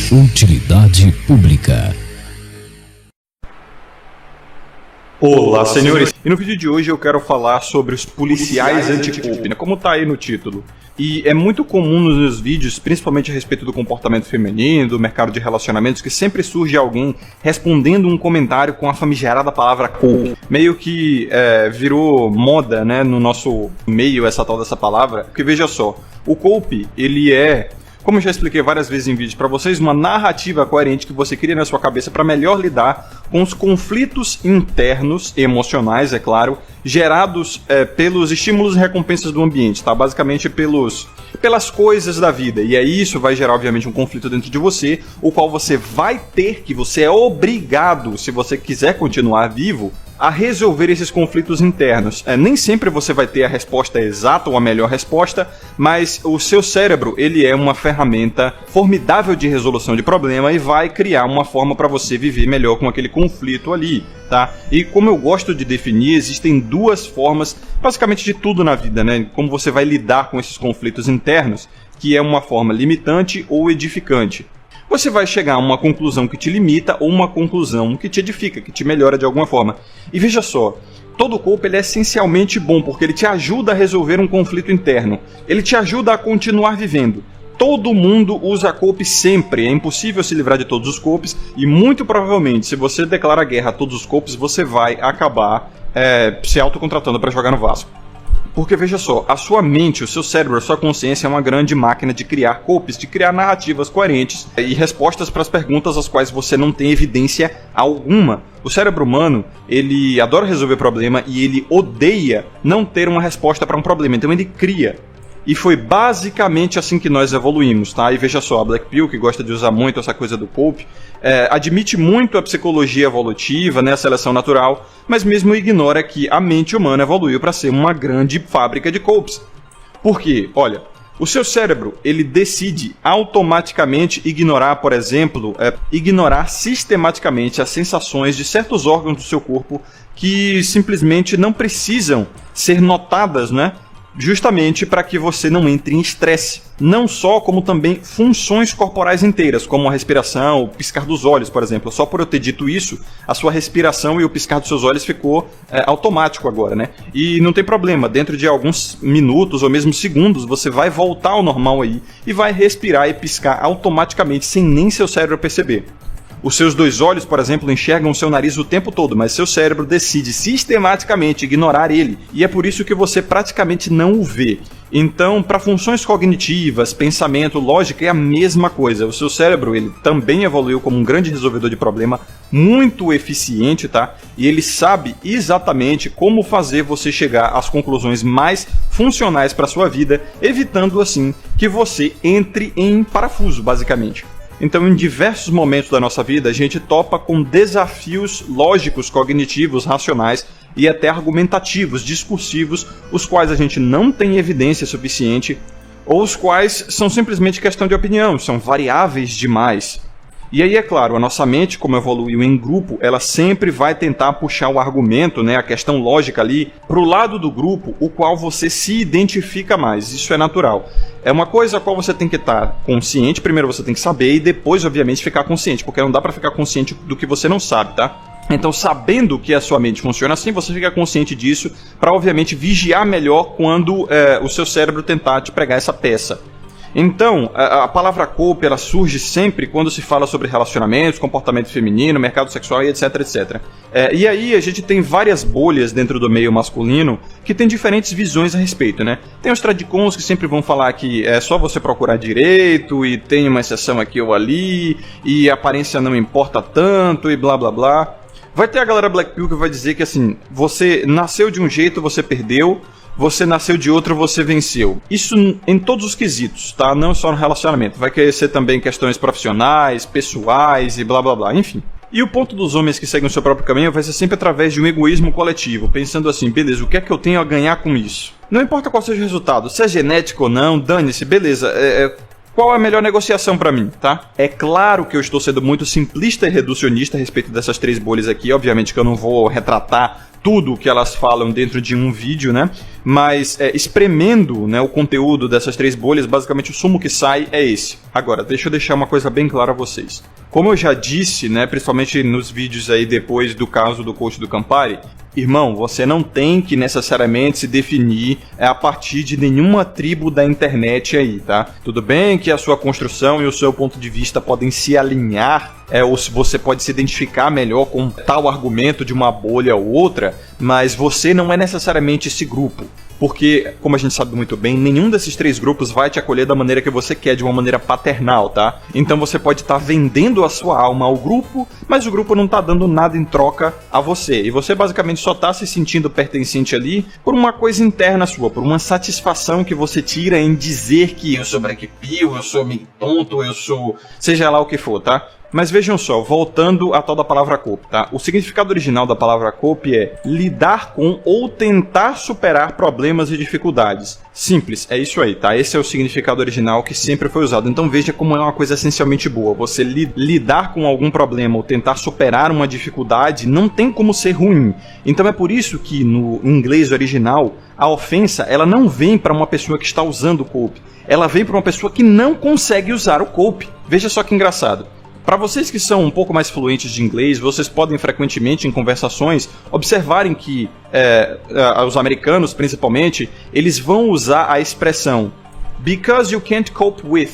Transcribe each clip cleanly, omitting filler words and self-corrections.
Utilidade pública. Olá, senhores! E no vídeo de hoje eu quero falar sobre os policiais anti-cope, né? Como tá aí no título. E é muito comum nos vídeos, principalmente a respeito do comportamento feminino, do mercado de relacionamentos, que sempre surge alguém respondendo um comentário com a famigerada palavra cope. Meio que virou moda, né, no nosso meio essa tal dessa palavra. Porque veja só, o cope, ele é, como eu já expliquei várias vezes em vídeos para vocês, uma narrativa coerente que você cria na sua cabeça para melhor lidar com os conflitos internos, emocionais, é claro, gerados pelos estímulos e recompensas do ambiente, tá? Basicamente pelas coisas da vida. E aí isso vai gerar, obviamente, um conflito dentro de você, o qual você você é obrigado, se você quiser continuar vivo, a resolver esses conflitos internos. Nem sempre você vai ter a resposta exata ou a melhor resposta, mas o seu cérebro, ele é uma ferramenta formidável de resolução de problema e vai criar uma forma para você viver melhor com aquele conflito ali, tá? E como eu gosto de definir, existem duas formas, basicamente de tudo na vida, né? Como você vai lidar com esses conflitos internos, que é uma forma limitante ou edificante. Você vai chegar a uma conclusão que te limita ou uma conclusão que te edifica, que te melhora de alguma forma. E veja só, todo cope ele é essencialmente bom porque ele te ajuda a resolver um conflito interno. Ele te ajuda a continuar vivendo. Todo mundo usa cope sempre, é impossível se livrar de todos os copes e muito provavelmente se você declara guerra a todos os copes, você vai acabar se autocontratando para jogar no Vasco. Porque veja só, a sua mente, o seu cérebro, a sua consciência é uma grande máquina de criar copes, de criar narrativas coerentes e respostas para as perguntas às quais você não tem evidência alguma. O cérebro humano, ele adora resolver problema e ele odeia não ter uma resposta para um problema, então ele cria. E foi basicamente assim que nós evoluímos, tá? E veja só, a Black Pill, que gosta de usar muito essa coisa do cope, admite muito a psicologia evolutiva, né, a seleção natural, mas mesmo ignora que a mente humana evoluiu para ser uma grande fábrica de copes. Por quê? Olha, o seu cérebro, ele decide automaticamente ignorar, por exemplo, ignorar sistematicamente as sensações de certos órgãos do seu corpo que simplesmente não precisam ser notadas, né? Justamente para que você não entre em estresse. Não só, como também funções corporais inteiras, como a respiração, o piscar dos olhos, por exemplo. Só por eu ter dito isso, a sua respiração e o piscar dos seus olhos ficou automático agora, né? E não tem problema, dentro de alguns minutos ou mesmo segundos, você vai voltar ao normal aí e vai respirar e piscar automaticamente, sem nem seu cérebro perceber. Os seus dois olhos, por exemplo, enxergam o seu nariz o tempo todo, mas seu cérebro decide sistematicamente ignorar ele, e é por isso que você praticamente não o vê. Então, para funções cognitivas, pensamento, lógica, é a mesma coisa. O seu cérebro, ele também evoluiu como um grande resolvedor de problema, muito eficiente, tá? E ele sabe exatamente como fazer você chegar às conclusões mais funcionais para sua vida, evitando assim que você entre em parafuso, basicamente. Então, em diversos momentos da nossa vida, a gente topa com desafios lógicos, cognitivos, racionais e até argumentativos, discursivos, os quais a gente não tem evidência suficiente ou os quais são simplesmente questão de opinião, são variáveis demais. E aí, é claro, a nossa mente, como evoluiu em grupo, ela sempre vai tentar puxar o argumento, né, a questão lógica ali, para o lado do grupo, o qual você se identifica mais. Isso é natural. É uma coisa a qual você tem que estar consciente, primeiro você tem que saber e depois, obviamente, ficar consciente, porque não dá para ficar consciente do que você não sabe, tá? Então, sabendo que a sua mente funciona assim, você fica consciente disso para, obviamente, vigiar melhor quando o seu cérebro tentar te pregar essa peça. Então, a palavra cope, ela surge sempre quando se fala sobre relacionamentos, comportamento feminino, mercado sexual e etc, etc. E aí a gente tem várias bolhas dentro do meio masculino que tem diferentes visões a respeito, né? Tem os tradicons que sempre vão falar que é só você procurar direito e tem uma exceção aqui ou ali e a aparência não importa tanto e blá blá blá. Vai ter a galera Black Pill que vai dizer que assim, você nasceu de um jeito, você perdeu, você nasceu de outro, você venceu. Isso em todos os quesitos, tá? Não só no relacionamento. Vai querer ser também questões profissionais, pessoais e blá blá blá, enfim. E o ponto dos homens que seguem o seu próprio caminho vai ser sempre através de um egoísmo coletivo, pensando assim, beleza, o que é que eu tenho a ganhar com isso? Não importa qual seja o resultado, se é genético ou não, dane-se, beleza, qual é a melhor negociação pra mim, tá? É claro que eu estou sendo muito simplista e reducionista a respeito dessas três bolhas aqui, obviamente que eu não vou retratar tudo que elas falam dentro de um vídeo, né? Mas espremendo, né, o conteúdo dessas 3 bolhas, basicamente o sumo que sai é esse. Agora, deixa eu deixar uma coisa bem clara a vocês. Como eu já disse, né, principalmente nos vídeos aí depois do caso do coach do Campari, irmão, você não tem que necessariamente se definir a partir de nenhuma tribo da internet aí, tá? Tudo bem que a sua construção e o seu ponto de vista podem se alinhar, ou se você pode se identificar melhor com tal argumento de uma bolha ou outra, mas você não é necessariamente esse grupo. Porque, como a gente sabe muito bem, nenhum desses 3 grupos vai te acolher da maneira que você quer, de uma maneira paternal, tá? Então você pode estar vendendo a sua alma ao grupo, mas o grupo não está dando nada em troca a você. E você basicamente só está se sentindo pertencente ali por uma coisa interna sua, por uma satisfação que você tira em dizer que eu sou Black Pill, eu sou meio tonto, eu sou... seja lá o que for, tá? Mas vejam só, voltando à tal da palavra cope, tá? O significado original da palavra cope é lidar com ou tentar superar problemas e dificuldades. Simples, é isso aí, tá? Esse é o significado original que sempre foi usado. Então veja como é uma coisa essencialmente boa. Você lidar com algum problema ou tentar superar uma dificuldade não tem como ser ruim. Então é por isso que no inglês original, a ofensa ela não vem para uma pessoa que está usando o cope. Ela vem para uma pessoa que não consegue usar o cope. Veja só que engraçado. Para vocês que são um pouco mais fluentes de inglês, vocês podem frequentemente em conversações observarem que os americanos, principalmente, eles vão usar a expressão because you can't cope with.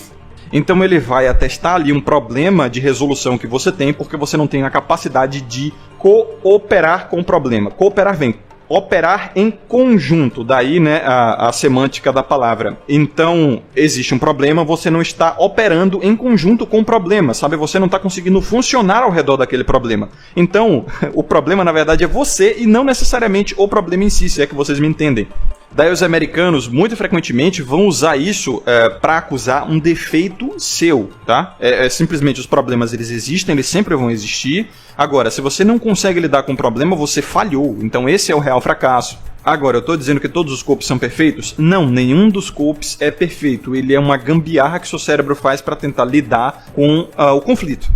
Então ele vai atestar ali um problema de resolução que você tem porque você não tem a capacidade de cooperar com o problema. Cooperar vem operar em conjunto, daí, né, a semântica da palavra. Então, existe um problema, você não está operando em conjunto com o problema, sabe? Você não está conseguindo funcionar ao redor daquele problema. Então, o problema, na verdade, é você e não necessariamente o problema em si, se é que vocês me entendem. Daí os americanos, muito frequentemente, vão usar isso para acusar um defeito seu, tá? Simplesmente os problemas, eles existem, eles sempre vão existir. Agora, se você não consegue lidar com o problema, você falhou. Então esse é o real fracasso. Agora, eu estou dizendo que todos os copes são perfeitos? Não, nenhum dos copes é perfeito. Ele é uma gambiarra que seu cérebro faz para tentar lidar com o conflito.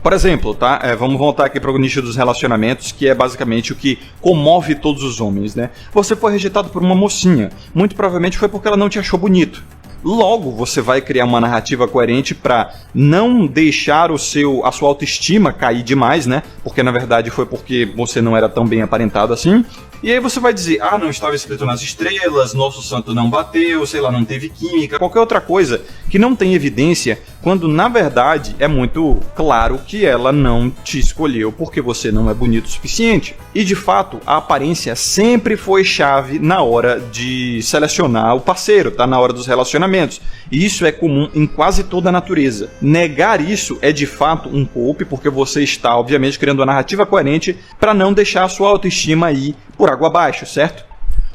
Por exemplo, tá? Vamos voltar aqui para o nicho dos relacionamentos, que é basicamente o que comove todos os homens, né? Você foi rejeitado por uma mocinha. Muito provavelmente foi porque ela não te achou bonito. Logo, você vai criar uma narrativa coerente para não deixar a sua autoestima cair demais, né? Porque na verdade foi porque você não era tão bem aparentado assim. E aí você vai dizer, não estava escrito nas estrelas, nosso santo não bateu, sei lá, não teve química, qualquer outra coisa que não tem evidência, quando na verdade é muito claro que ela não te escolheu porque você não é bonito o suficiente. E de fato, a aparência sempre foi chave na hora de selecionar o parceiro, tá? Na hora dos relacionamentos. E isso é comum em quase toda a natureza. Negar isso é de fato um golpe, porque você está, obviamente, criando uma narrativa coerente para não deixar a sua autoestima ir por água abaixo, certo?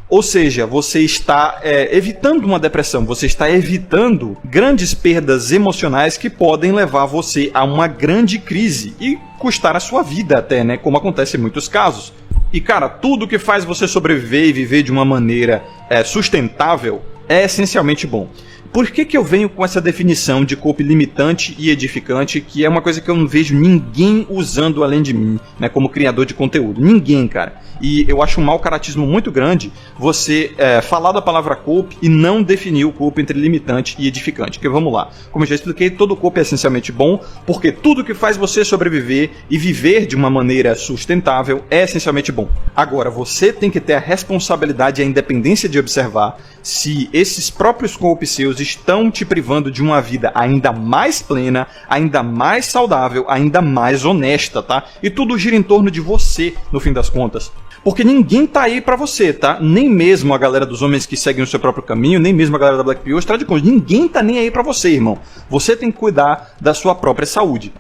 Ou seja, você está evitando uma depressão, você está evitando grandes perdas emocionais que podem levar você a uma grande crise e custar a sua vida até, né? Como acontece em muitos casos. E cara, tudo que faz você sobreviver e viver de uma maneira sustentável é essencialmente bom. Por que eu venho com essa definição de cope limitante e edificante, que é uma coisa que eu não vejo ninguém usando além de mim, né, como criador de conteúdo? Ninguém, cara. E eu acho um mau caratismo muito grande você falar da palavra cope e não definir o cope entre limitante e edificante. Porque vamos lá, como eu já expliquei, todo cope é essencialmente bom, porque tudo que faz você sobreviver e viver de uma maneira sustentável é essencialmente bom. Agora, você tem que ter a responsabilidade e a independência de observar se esses próprios copes seus estão te privando de uma vida ainda mais plena, ainda mais saudável, ainda mais honesta, tá? E tudo gira em torno de você, no fim das contas. Porque ninguém tá aí pra você, tá? Nem mesmo a galera dos homens que seguem o seu próprio caminho, nem mesmo a galera da Black Pill, ninguém tá nem aí pra você, irmão. Você tem que cuidar da sua própria saúde.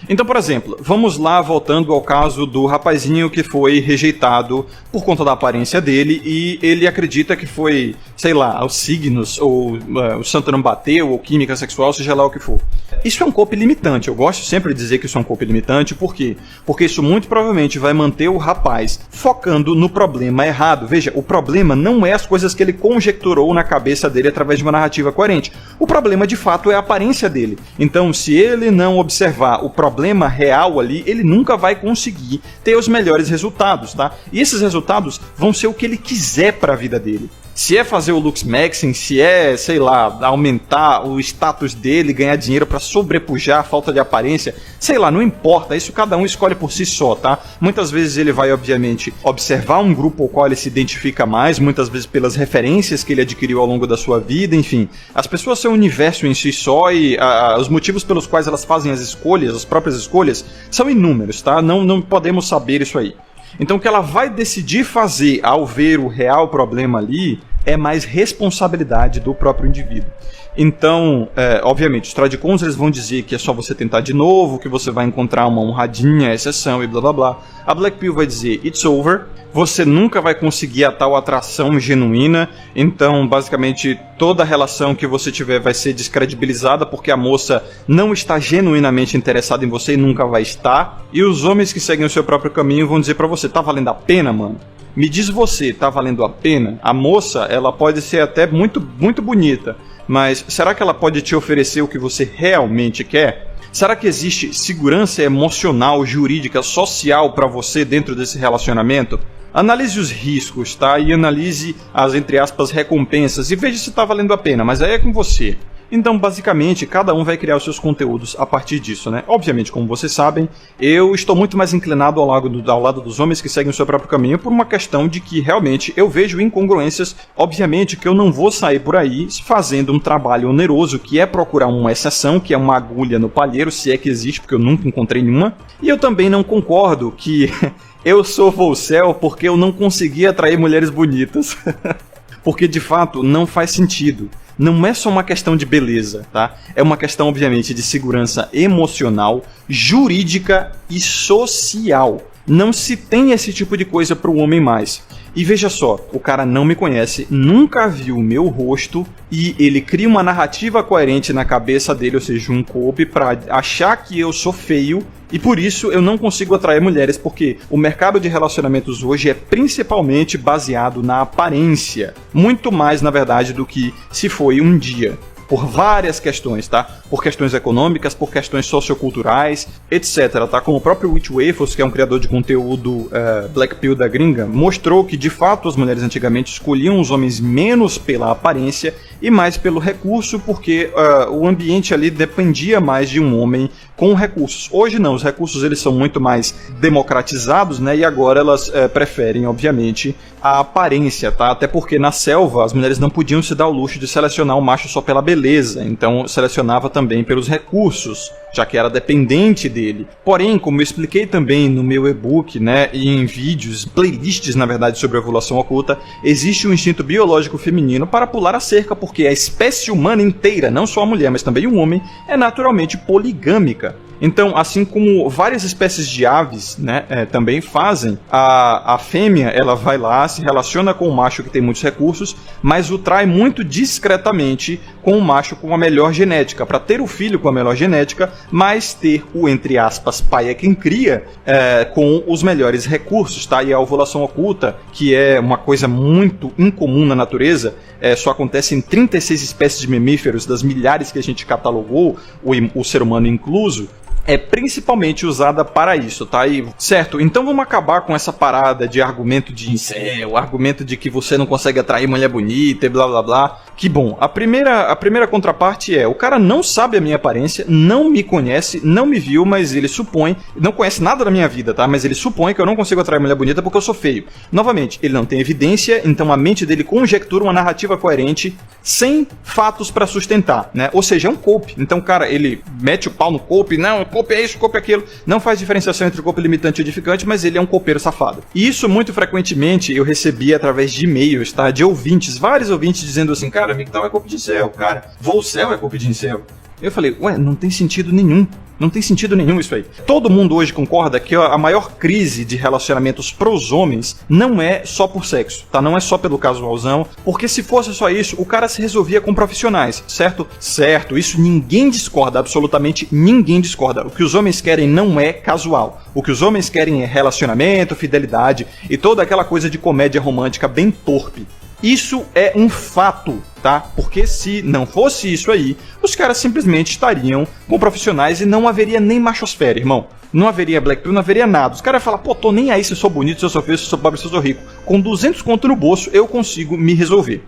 Então, por exemplo, vamos lá voltando ao caso do rapazinho que foi rejeitado por conta da aparência dele e ele acredita que foi, sei lá, os signos, ou o santo não bateu, ou química sexual, seja lá o que for. Isso é um cope limitante. Eu gosto sempre de dizer que isso é um cope limitante. Por quê? Porque isso muito provavelmente vai manter o rapaz focando no problema errado. Veja, o problema não é as coisas que ele conjecturou na cabeça dele através de uma narrativa coerente. O problema, de fato, é a aparência dele. Então, se ele não observar o problema real ali, ele nunca vai conseguir ter os melhores resultados, tá? E esses resultados vão ser o que ele quiser para a vida dele. Se é fazer o Lux Maxing, se é, sei lá, aumentar o status dele, ganhar dinheiro para sobrepujar a falta de aparência, sei lá, não importa, isso cada um escolhe por si só, tá? Muitas vezes ele vai, obviamente, observar um grupo ao qual ele se identifica mais, muitas vezes pelas referências que ele adquiriu ao longo da sua vida, enfim. As pessoas são um universo em si só e os motivos pelos quais elas fazem as escolhas, as próprias escolhas, são inúmeros, tá? Não podemos saber isso aí. Então o que ela vai decidir fazer ao ver o real problema ali é mais responsabilidade do próprio indivíduo. Então, obviamente, os Tradicons eles vão dizer que é só você tentar de novo, que você vai encontrar uma honradinha, exceção e blá blá blá. A Black Pill vai dizer, it's over, você nunca vai conseguir a tal atração genuína, então, basicamente, toda relação que você tiver vai ser descredibilizada porque a moça não está genuinamente interessada em você e nunca vai estar. E os homens que seguem o seu próprio caminho vão dizer pra você, tá valendo a pena, mano? Me diz você, tá valendo a pena? A moça, ela pode ser até muito, muito bonita, mas será que ela pode te oferecer o que você realmente quer? Será que existe segurança emocional, jurídica, social para você dentro desse relacionamento? Analise os riscos, tá? E analise as, entre aspas, recompensas e veja se tá valendo a pena, mas aí é com você. Então, basicamente, cada um vai criar os seus conteúdos a partir disso, né? Obviamente, como vocês sabem, eu estou muito mais inclinado ao lado dos homens que seguem o seu próprio caminho por uma questão de que, realmente, eu vejo incongruências. Obviamente que eu não vou sair por aí fazendo um trabalho oneroso, que é procurar uma exceção, que é uma agulha no palheiro, se é que existe, porque eu nunca encontrei nenhuma. E eu também não concordo que eu sou Volcel porque eu não consegui atrair mulheres bonitas. Porque, de fato, não faz sentido. Não é só uma questão de beleza, tá? É uma questão, obviamente, de segurança emocional, jurídica e social. Não se tem esse tipo de coisa para o homem mais. E veja só, o cara não me conhece, nunca viu o meu rosto e ele cria uma narrativa coerente na cabeça dele, ou seja, um cope, para achar que eu sou feio e por isso eu não consigo atrair mulheres, porque o mercado de relacionamentos hoje é principalmente baseado na aparência, muito mais, na verdade, do que se foi um dia. Por várias questões, tá? Por questões econômicas, por questões socioculturais, etc, tá? Como o próprio Witch Waffles, que é um criador de conteúdo Black Pill da gringa, mostrou que, de fato, as mulheres antigamente escolhiam os homens menos pela aparência e mais pelo recurso, porque o ambiente ali dependia mais de um homem com recursos. Hoje não, os recursos eles são muito mais democratizados, né? E agora elas preferem, obviamente, a aparência, tá? Até porque na selva as mulheres não podiam se dar o luxo de selecionar o macho só pela beleza, então selecionava também pelos recursos, já que era dependente dele. Porém, como eu expliquei também no meu e-book, né, e em vídeos, playlists, na verdade, sobre a ovulação oculta, existe um instinto biológico feminino para pular a cerca, porque a espécie humana inteira, não só a mulher, mas também o homem, é naturalmente poligâmica. Então, assim como várias espécies de aves, né, também fazem, a fêmea ela vai lá, se relaciona com o macho que tem muitos recursos, mas o trai muito discretamente com o macho com a melhor genética, para ter o filho com a melhor genética, mas ter o, entre aspas, pai é quem cria, com os melhores recursos, tá? E a ovulação oculta, que é uma coisa muito incomum na natureza, só acontece em 36 espécies de mamíferos, das milhares que a gente catalogou, o ser humano incluso, é principalmente usada para isso, tá? E, certo, então vamos acabar com essa parada de argumento de incel, argumento de que você não consegue atrair mulher bonita e blá blá blá. Que bom, a primeira contraparte é, o cara não sabe a minha aparência, não me conhece, não me viu, mas ele supõe, não conhece nada da minha vida, tá? Mas ele supõe que eu não consigo atrair mulher bonita porque eu sou feio. Novamente, ele não tem evidência, então a mente dele conjectura uma narrativa coerente sem fatos para sustentar, né? Ou seja, é um cope. Então, cara, ele mete o pau no cope, não, cope é isso, cope é aquilo. Não faz diferenciação entre cope limitante e edificante, mas ele é um copeiro safado. E isso, muito frequentemente, eu recebia através de e-mails, tá? De ouvintes, vários ouvintes dizendo assim, cara, MGTOW é cope de incel, cara. Volcel é cope de incel. Eu falei, ué, não tem sentido nenhum. Não tem sentido nenhum isso aí. Todo mundo hoje concorda que a maior crise de relacionamentos pros homens não é só por sexo, tá? Não é só pelo casualzão, porque se fosse só isso, o cara se resolvia com profissionais, certo? Certo, isso ninguém discorda, absolutamente ninguém discorda. O que os homens querem não é casual. O que os homens querem é relacionamento, fidelidade e toda aquela coisa de comédia romântica bem torpe. Isso é um fato, tá? Porque se não fosse isso aí, os caras simplesmente estariam com profissionais e não haveria nem machosfera, irmão. Não haveria black pill, não haveria nada. Os caras iam falar, pô, tô nem aí se eu sou bonito, se eu sou feio, se eu sou pobre, se eu sou rico. Com 200 conto no bolso, eu consigo me resolver.